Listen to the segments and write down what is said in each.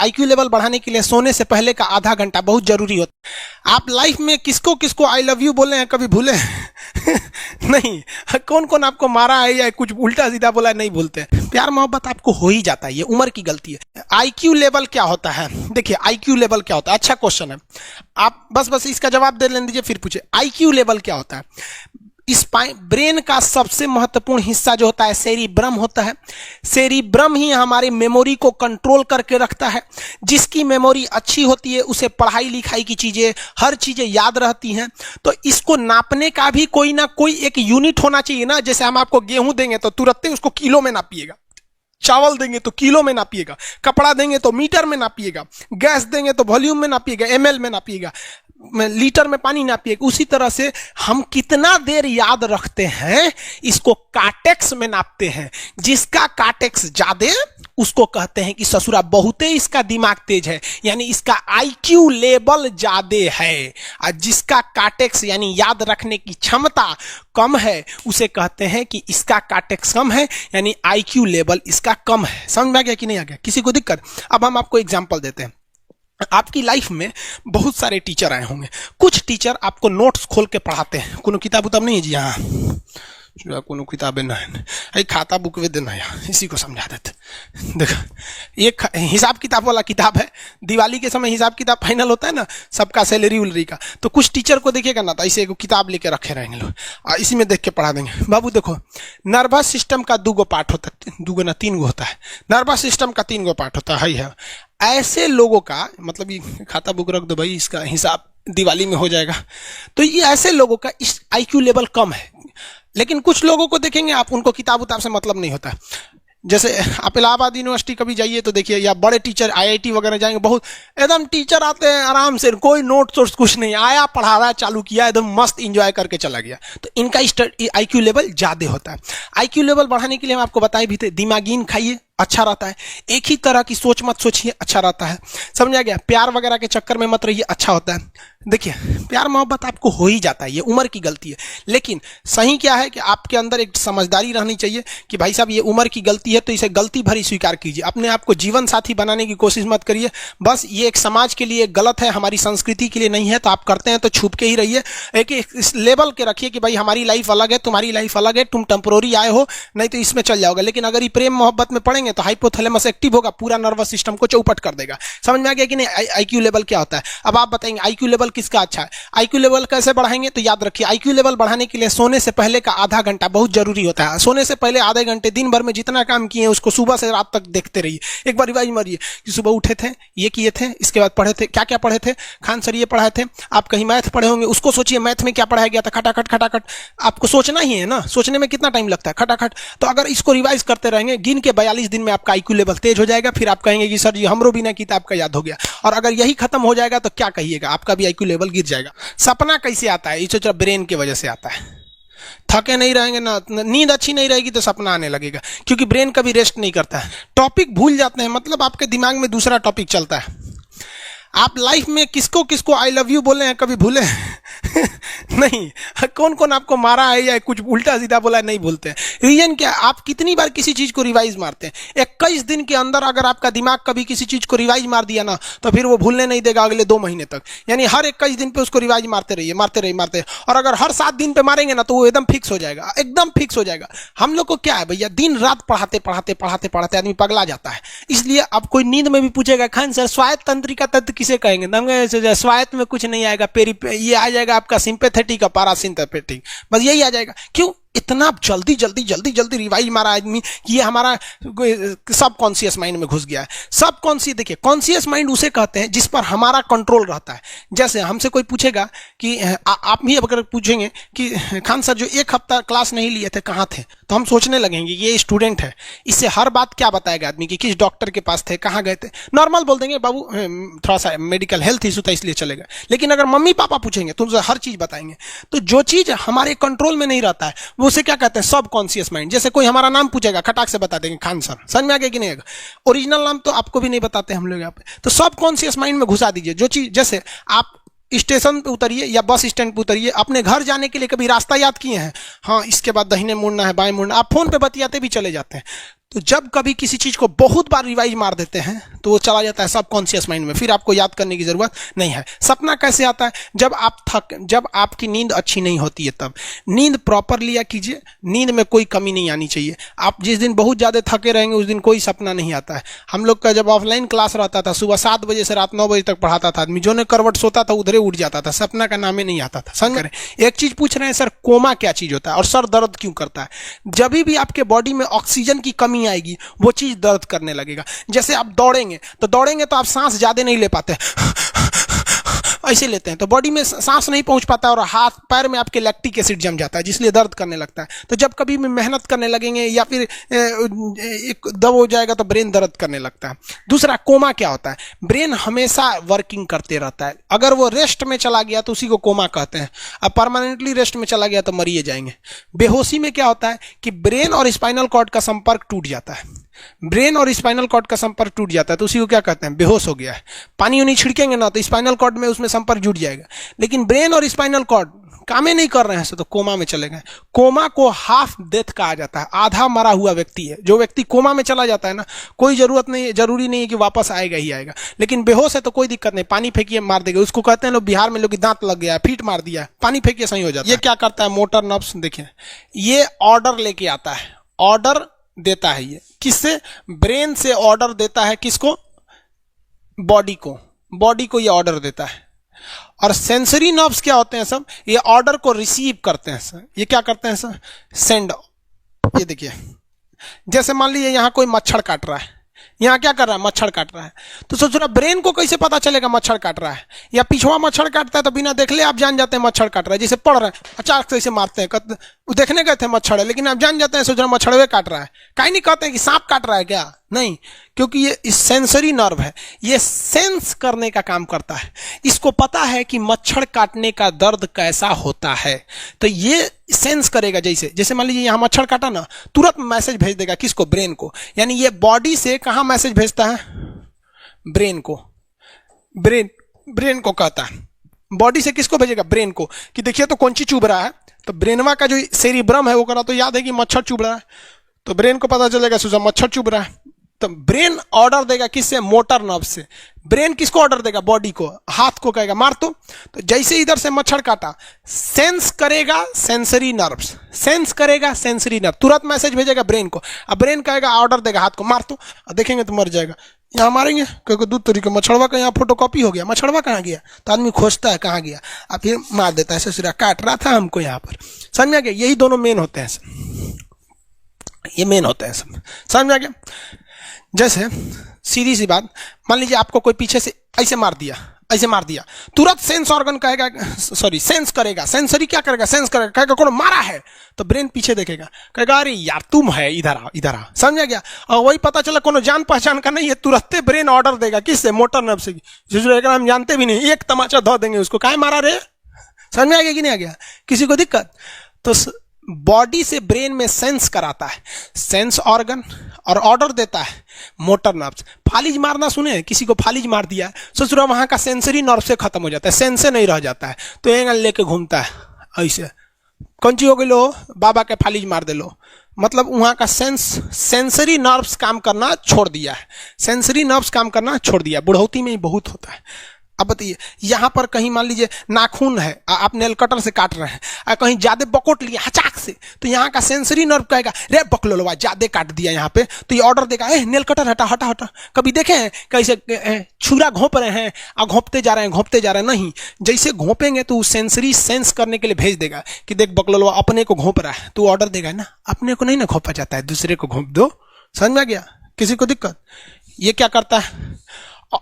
IQ level बढ़ाने के लिए सोने से पहले का आधा घंटा बहुत जरूरी होता है। आप लाइफ में किसको किसको आई लव यू बोले हैं कभी भूले नहीं? कौन कौन आपको मारा है या कुछ उल्टा सीधा बोला है नहीं भूलते। प्यार मोहब्बत आपको हो ही जाता है, ये उम्र की गलती है। आईक्यू लेवल क्या होता है? देखिए आईक्यू लेवल क्या होता है, अच्छा क्वेश्चन है। आप बस इसका जवाब दे लेने दीजिए फिर पूछे आईक्यू लेवल क्या होता है। इस ब्रेन का सबसे महत्वपूर्ण हिस्सा जो होता है सेरिब्रम होता है। सेरिब्रम ही हमारी मेमोरी को कंट्रोल करके रखता है। जिसकी मेमोरी अच्छी होती है उसे पढ़ाई लिखाई की चीजें हर चीजें याद रहती हैं। तो इसको नापने का भी कोई ना कोई एक यूनिट होना चाहिए ना। जैसे हम आपको गेहूं देंगे तो तुरंत ही उसको किलो में नापिएगा, चावल देंगे तो किलो में नापिएगा, कपड़ा देंगे तो मीटर में नापिएगा, गैस देंगे तो वॉल्यूम में नापिएगा, एमएल में नापिएगा, लीटर में पानी नापिएगा। उसी तरह से हम कितना देर याद रखते हैं इसको कार्टेक्स में नापते हैं। जिसका कार्टेक्स ज्यादा उसको कहते हैं कि ससुरा बहुते इसका दिमाग तेज है, यानी इसका आईक्यू लेवल ज्यादा है। और जिसका कार्टेक्स यानी याद रखने की क्षमता कम है उसे कहते हैं कि इसका कार्टेक्स कम है, यानी आईक्यू लेवल इसका कम है। समझ में आ गया कि नहीं आ गया? किसी को दिक्कत? अब हम आपको एग्जांपल देते हैं। आपकी लाइफ में बहुत सारे टीचर आए होंगे। कुछ टीचर आपको नोट्स खोल के पढ़ाते हैं। कोनो किताब उताब नहीं है जी? हाँ, कोनो किताबें ना है, खाता बुक वे देना यहाँ, इसी को समझा देते। देखो एक हिसाब किताब वाला किताब है। दिवाली के समय हिसाब किताब फाइनल होता है ना सबका, सैलरी उलरी का। तो कुछ टीचर को देखिएगा ना तो ऐसे एक किताब लेके रखे रहेंगे लोग और इसी में देख के पढ़ा देंगे। बाबू देखो नर्वस सिस्टम का 2 पार्ट होता है, 2 ना 3 होता है। नर्वस सिस्टम का 3 पार्ट होता है। ऐसे लोगों का मतलब ये खाता बुक रख दो भाई, इसका हिसाब दिवाली में हो जाएगा। तो ये ऐसे लोगों का इस आईक्यू लेवल कम है। लेकिन कुछ लोगों को देखेंगे आप, उनको किताब उताब से मतलब नहीं होता। जैसे आप इलाहाबाद यूनिवर्सिटी कभी जाइए तो देखिए, या बड़े टीचर आईआईटी वगैरह जाएंगे, बहुत एकदम टीचर आते हैं आराम से, कोई नोट सोर्स कुछ नहीं, आया पढ़ा रहा है, चालू किया, एकदम मस्त इंजॉय करके चला गया। तो इनका आईक्यू लेवल ज्यादा होता है। आईक्यू लेवल बढ़ाने के लिए हम आपको बताए भी थे, दिमागीन खाइए अच्छा रहता है। एक ही तरह की सोच मत सोचिए, अच्छा रहता है। समझ आ गया? प्यार वगैरह के चक्कर में मत रहिए, अच्छा होता है। देखिए प्यार मोहब्बत आपको हो ही जाता है, ये उम्र की गलती है। लेकिन सही क्या है कि आपके अंदर एक समझदारी रहनी चाहिए कि भाई साहब ये उम्र की गलती है तो इसे गलती भरी स्वीकार कीजिए। अपने आप को जीवन साथी बनाने की कोशिश मत करिए। बस ये एक समाज के लिए गलत है, हमारी संस्कृति के लिए नहीं है। तो आप करते हैं तो छुप के ही रहिए। एक इस लेवल के रखिए कि भाई हमारी लाइफ अलग है, तुम्हारी लाइफ अलग है, तुम टेम्पोररी आए हो, नहीं तो इसमें चल जाओगे। लेकिन अगर ये प्रेम मोहब्बत में पड़ेंगे तो हाइपोथैलेमस एक्टिव होगा, पूरा नर्वस सिस्टम को चौपट कर देगा। समझ में आ गया कि नहीं? आईक्यू लेवल क्या होता है? अब आप बताएंगे आईक्यू लेवल किसका अच्छा है। आईक्यू लेवल कैसे बढ़ाएंगे? तो याद रखिए आईक्यू लेवल बढ़ाने के लिए सोने से पहले का आधा घंटा बहुत जरूरी होता है। सोने से पहले आधे घंटे दिन भर में जितना काम किए उसको सुबह से रात तक देखते रहिए। एक बार रिवाइज मारिए कि सुबह उठे थे, ये किए थे, इसके बाद पढ़े थे, क्या क्या पढ़े थे, खान सर ये पढ़ाए थे। आप कहीं मैथ पढ़े होंगे, उसको सोचिए मैथ में क्या पढ़ाया गया था, खटाखट खटाखट। आपको सोचना ही है ना, सोचने में कितना टाइम लगता है, खटाखट। तो अगर इसको रिवाइज करते रहेंगे, गिन के 42 दिन में आपका आईक्यू लेवल तेज हो जाएगा। फिर आप कहेंगे कि सर जी हमरो बिना किताब का याद हो गया। और अगर यही खत्म हो जाएगा तो क्या कहिएगा, आपका भी आईक्यू लेवल गिर जाएगा। सपना कैसे आता है? ये ब्रेन की वजह से आता है। थके नहीं रहेंगे ना, नींद अच्छी नहीं रहेगी तो सपना आने लगेगा, क्योंकि ब्रेन कभी रेस्ट नहीं करता है। टॉपिक भूल जाते हैं, मतलब आपके दिमाग में दूसरा टॉपिक चलता है। आप लाइफ में किसको किसको आई लव यू बोले हैं कभी भूले नहीं? कौन कौन आपको मारा है या कुछ उल्टा सीधा बोला है नहीं भूलते हैं। रीजन क्या? आप कितनी बार किसी चीज को रिवाइज मारते हैं। 21 दिन के अंदर अगर आपका दिमाग कभी किसी चीज को रिवाइज मार दिया ना तो फिर वो भूलने नहीं देगा अगले 2 महीने तक। यानी हर 21 दिन पे उसको रिवाइज मारते रहिए, मारते रहिए, मारते। और अगर हर 7 दिन पे मारेंगे ना तो वो एकदम फिक्स हो जाएगा, एकदम फिक्स हो जाएगा। हम लोग को क्या है भैया, दिन रात पढ़ाते पढ़ाते पढ़ाते पढ़ाते आदमी पगला जाता है। इसलिए अब कोई नींद में भी पूछेगा खान सर स्वायत्त तंत्रिका तत्व किसे कहेंगे, स्वायत्त में कुछ नहीं आएगा, ये आ जाएगा आपका सिंपैथेटिक और पैरासिम्पैथेटिक, बस यही आ जाएगा। क्यों इतना जल्दी जल्दी जल्दी जल्दी रिवाइज मारा आदमी कि ये हमारा सब कॉन्शियस माइंड में घुस गया है। सब कॉन्शियस, देखिए कॉन्शियस माइंड उसे कहते हैं जिस पर हमारा कंट्रोल रहता है। जैसे हमसे कोई पूछेगा कि आप भी अगर पूछेंगे कि खान सर जो 1 हफ्ता क्लास नहीं लिए थे कहाँ थे, तो हम सोचने लगेंगे ये स्टूडेंट है, इससे हर बात क्या बताएगा आदमी कि किस डॉक्टर के पास थे, कहाँ गए थे। नॉर्मल बोल देंगे बाबू थोड़ा सा मेडिकल हेल्थ इशू था इसलिए चले गए। लेकिन अगर मम्मी पापा पूछेंगे तो उनसे हर चीज बताएंगे। तो जो चीज हमारे कंट्रोल में नहीं रहता है वो उसे क्या कहते हैं, सब कॉन्शियस माइंड। जैसे कोई हमारा नाम पूछेगा खटाक से बता देंगे खान सर, समझ में आ गया कि नहीं आएगा? ओरिजिनल नाम तो आपको भी नहीं बताते हम लोग यहाँ पे। तो सब कॉन्शियस माइंड में घुसा दीजिए जो चीज। जैसे आप स्टेशन पे उतरिए या बस स्टैंड पे उतरिए, अपने घर जाने के लिए कभी रास्ता याद किए हैं? हाँ, इसके बाद दाहिने मुड़ना है, बाएं मुड़ना। आप फोन पे बतियाते भी चले जाते हैं। तो जब कभी किसी चीज को बहुत बार रिवाइज मार देते हैं तो वो चला जाता है सबकॉन्शियस माइंड में, फिर आपको याद करने की जरूरत नहीं है। सपना कैसे आता है? जब आपकी नींद अच्छी नहीं होती है तब। नींद प्रॉपर लिया कीजिए, नींद में कोई कमी नहीं आनी चाहिए। आप जिस दिन बहुत ज्यादा थके रहेंगे उस दिन कोई सपना नहीं आता है। हम लोग का जब ऑफलाइन क्लास रहता था, सुबह 7 बजे से रात 9 बजे तक पढ़ाता था आदमी, जो ने करवट सोता था उधरे उठ जाता था, सपना का नाम ही नहीं आता था। समझ रहे? एक चीज पूछ रहे हैं सर, कोमा क्या चीज होता है और सर दर्द क्यों करता है? जब भी आपके बॉडी में ऑक्सीजन की कमी आएगी वो चीज दर्द करने लगेगा। जैसे आप दौड़ेंगे तो आप सांस ज्यादा नहीं ले पाते, ऐसे लेते हैं तो बॉडी में सांस नहीं पहुंच पाता और हाथ पैर में आपके लैक्टिक एसिड जम जाता है, जिसलिए दर्द करने लगता है। तो जब कभी भी मेहनत करने लगेंगे या फिर एक दब हो जाएगा तो ब्रेन दर्द करने लगता है। दूसरा, कोमा क्या होता है? ब्रेन हमेशा वर्किंग करते रहता है। अगर वो रेस्ट में चला गया तो उसी को कोमा कहते हैं। अब परमानेंटली रेस्ट में चला गया तो मरिए जाएंगे। बेहोशी में क्या होता है कि ब्रेन और स्पाइनल कॉर्ड का संपर्क टूट जाता है। ब्रेन और स्पाइनल कॉर्ड का संपर्क टूट जाता है तो उसी को क्या कहते हैं? बेहोश हो गया है। पानी उन्हीं छिड़केंगे ना तो स्पाइनल कॉर्ड में उसमें संपर्क जुट जाएगा, लेकिन ब्रेन और स्पाइनल कॉर्ड काम ही नहीं कर रहे हैं तो कोमा में चले गए। कोमा को हाफ डेथ कहा जाता है, आधा मरा हुआ व्यक्ति है। जो व्यक्ति कोमा में चला जाता है ना, कोई जरूरी नहीं है कि वापस आएगा ही आएगा, लेकिन बेहोश है तो कोई दिक्कत नहीं, पानी फेंकिए मार देगा। उसको कहते हैं लोग बिहार में लोग दांत लग गया है, फीट मार दिया, पानी फेंकिए सही हो जाता है। ये क्या करता है? मोटर नर्व्स, देखिए ये ऑर्डर लेके आता है, ऑर्डर देता है। ये किससे? ब्रेन से ऑर्डर देता है। किसको? बॉडी को ये ऑर्डर देता है। और सेंसरी नर्व्स क्या होते हैं सब? ये ऑर्डर को रिसीव करते हैं सर। ये क्या करते हैं सर? सेंड। ये देखिए, जैसे मान लीजिए यहां कोई मच्छर काट रहा है, यहां क्या कर रहा है? मच्छर काट रहा है। तो सोच रहा ब्रेन को कैसे पता चलेगा मच्छर काट रहा है? या पिछवा मच्छर काटता है तो बिना देख ले आप जान जाते हैं मच्छर काट रहा है। जैसे पढ़ रहे हैं अचानक से ऐसे मारते हैं, वो देखने गए थे मच्छर है, लेकिन आप जान जाते हैं, सोच रहे मच्छरवे काट रहा है। कहीं नहीं कहते हैं कि सांप काट रहा है क्या? नहीं, क्योंकि ये सेंसरी नर्व है, ये सेंस करने का काम करता है। इसको पता है कि मच्छर काटने का दर्द कैसा होता है, तो ये सेंस करेगा। जैसे मान लीजिए यहां मच्छर काटा ना, तुरंत मैसेज भेज देगा। किसको? ब्रेन को। यानी ये बॉडी से कहां मैसेज भेजता है? ब्रेन को। ब्रेन को कहता है। बॉडी से किसको भेजेगा? ब्रेन को, कि देखिए तो कौन सी चुभ रहा है। तो ब्रेनवा का जो सेरिब्रम है वो करा तो याद है कि मच्छर चुभ रहा है, तो ब्रेन को पता चलेगा सुजा मच्छर चुभ रहा है। तो ब्रेन ऑर्डर देगा किससे? मोटर नर्व से। ब्रेन किसको ऑर्डर देगा? बॉडी को। हाथ को कहेगा मार। तो जैसे इधर से मच्छर काटा, सेंस करेगा सेंसरी नर्व्स, सेंस करेगा सेंसरी नर्व, तुरंत मैसेज भेजेगा ब्रेन को। अब ब्रेन कहेगा, ऑर्डर देगा हाथ को मार। तो देखेंगे तो मर जाएगा। यहाँ मारेंगे क्योंकि दूध तरीके मच्छरवा का यहाँ फोटोकॉपी हो गया, मच्छरवा कहाँ गया? तो आदमी खोजता है कहाँ गया, अब फिर मार देता है। ससुरा काट रहा था हमको यहाँ पर। समझ में आ गया? यही दोनों मेन होते हैं, ये मेन होते हैं सब। समझ में आ गया? जैसे सीधी सी बात, मान लीजिए आपको कोई पीछे से ऐसे मार दिया, तुरंत सेंस ऑर्गन कहेगा, सेंस करेगा। सेंसरी क्या करेगा? सेंस करेगा, कहेगा कौन मारा है, तो ब्रेन पीछे देखेगा, कहेगा अरे यार तुम है, इधर आ। समझ गया? और वही पता चला कोनो जान पहचान का नहीं है, तुरंत ब्रेन ऑर्डर देगा। किससे? मोटर नर्व से। जिसको हम जानते भी नहीं, एक तमाचा धो देंगे उसको, काहे मारा रे। समझ में आ गया कि नहीं आ गया? किसी को दिक्कत? तो बॉडी से ब्रेन में सेंस कराता है, सेंस ऑर्गन, और ऑर्डर देता है मोटर नर्व्स। फालिज मारना सुने? किसी को फालिज मार दिया, सोच रहा वहां का सेंसरी नर्व से खत्म हो जाता है, सेंस से नहीं रह जाता है, तो एंगल लेके घूमता है ऐसे। कौन ची हो गई लो? बाबा के फालिज मार दे लो, मतलब वहां का सेंसरी नर्व्स काम करना छोड़ दिया है, सेंसरी नर्व्स काम करना छोड़ दिया। बुढ़ौती में ही बहुत होता है। अब बताइए, यहां पर कहीं मान लीजिए नाखून है, आप नेल कटर से काट रहे हैं, कहीं ज्यादा बकोट लिया हचाक से, तो यहाँ का सेंसरी नर्व कहेगा रे बकलोलवा ज्यादा काट दिया यहाँ पे, तो ये ऑर्डर देगा नेल कटर हटा हटा हटा। कभी देखे हैं कैसे छुरा घोंप रहे हैं और घोंपते जा रहे हैं? नहीं, जैसे घोंपेंगे तो सेंसरी सेंस करने के लिए भेज देगा कि देख बकलोलवा अपने को घोंप रहा है, तो ऑर्डर देगा ना, अपने को नहीं ना घोंपा जाता है, दूसरे को घोंप दो। समझ में गया? किसी को दिक्कत? ये क्या करता है?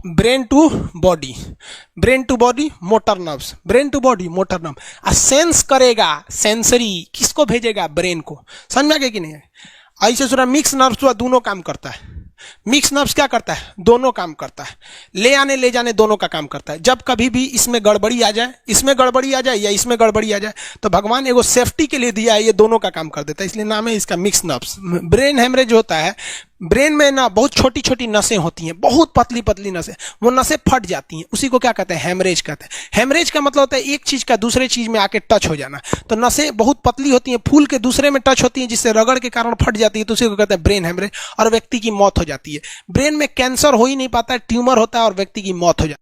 Brain to body, motor nerves, brain to body motor nerve. Sense करेगा, सेंसरी किसको भेजेगा? ब्रेन को। समझ में आ गया कि नहीं? ऐसे सुना मिक्स नर्व्स हुआ, दोनों काम करता है। मिक्स नर्व्स क्या करता है? दोनों काम करता है, ले आने ले जाने दोनों का काम करता है। जब कभी भी इसमें गड़बड़ी आ जाए, इसमें गड़बड़ी आ जाए या इसमें गड़बड़ी आ जाए, तो भगवान एगो सेफ्टी के लिए दिया है, ये दोनों का काम कर देता है, इसलिए नाम है इसका मिक्स नर्व्स। ब्रेन हेमरेज होता है, ब्रेन में ना बहुत छोटी छोटी नसें होती हैं, बहुत पतली पतली नसें, वो नसें फट जाती हैं, उसी को क्या कहते हैं, हेमरेज कहते हैं। हेमरेज का मतलब होता है एक चीज का दूसरे चीज में आके टच हो जाना। तो नसें बहुत पतली होती हैं, फूल के दूसरे में टच होती हैं, जिससे रगड़ के कारण फट जाती है, तो उसी को कहते हैं ब्रेन हेमरेज, और व्यक्ति की मौत हो जाती है। ब्रेन में कैंसर हो ही नहीं पाता है, ट्यूमर होता है और व्यक्ति की मौत हो जाती है।